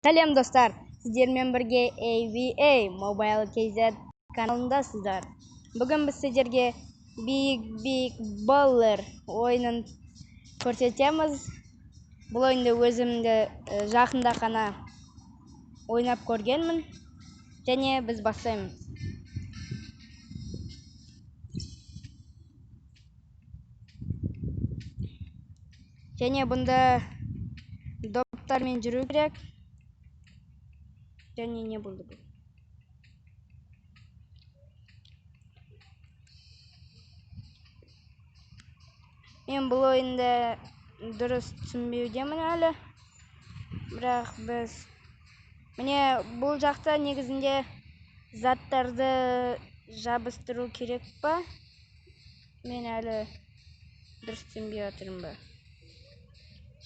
Сәлем достар, сіздермен бірге AVA Mobile KZ каналындасыздар. Бүгін біз сіздерге Big Baller ойынын көрсетеміз. Бұл ойынды өзімді жақында ғана ойнап көргенмін. Және біз бастаймыз. Және бұнда доптармен жүру керек. Және не болды бұл? Мен бұл ойынды дұрыс түсінбеудемін әлі. Бірақ біз міне бұл жақта негізінде заттарды жабыстыру керек па? Мен әлі дұрыс түсінбей отырмын ба?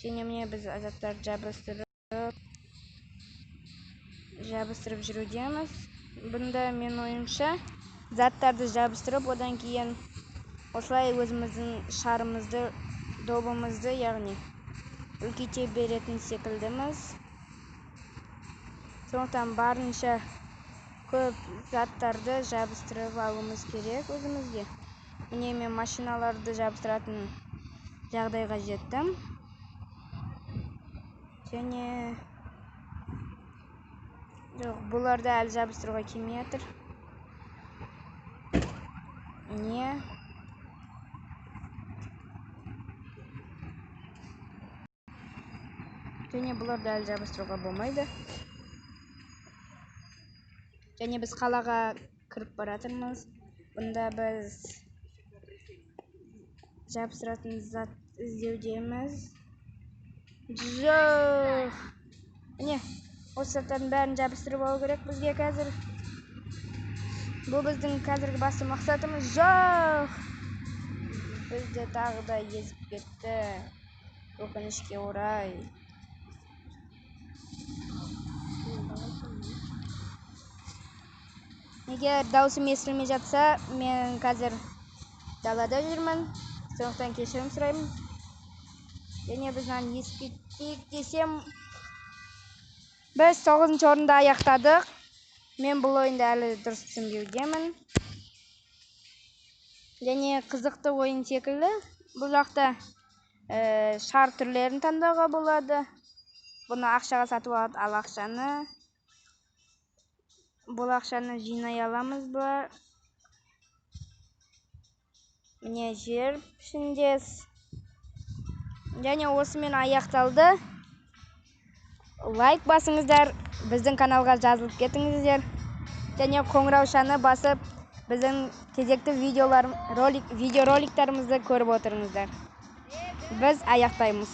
Және міне біз заттарды жабыстырып жүрудеміз. Бұнда мен ойымша заттарды жабыстырып, одан кейін осылай өзіміздің шарымызды, добымызды, яғни үлкейте беретін секілдіміз. Сондықтан барынша көп заттарды жабыстырып алуымыз керек өзімізге. Міне мен машиналарды жабыстыратын жағдайға жеттім. Және бұларды әлі жабыстыруға келмей жатыр. Не? Және бұларды әлі жабыстыруға болмайды. Және біз қалаға кіріп баратырмыз. Бұнда біз жабыстыратын зат іздеудеміз. Жоқ. Міне, осы заттардың бәрін жабыстырып алу керек бізге қазір. Бұл біздің қазіргі басты мақсатымыз. Жоқ. Бізді тағы да езіп кетті. Өкінішке орай. Егер даусым естілмей жатса, мен қазір далада жүрмін. Сондықтан кешірім сұраймын. Және бізден естіп кетейік десем, біз 9-ші орында аяқтадық. Мен бұл ойынды әлі дұрыс түсінбеудемін. Және қызықты ойын секілді. Бұл жақта шар түрлерін таңдауға болады. Бұны ақшаға сатып алады, ал бұл ақшаны жинай аламыз ба? Міне жер пішіндес. Және осымен аяқталды. Лайк басыңыздар, біздің каналға жазылып кетіңіздер. Және қоңыраушаны басып, біздің кезекті видеороликтарымызды көріп отырыңыздар. Біз аяқтаймыз.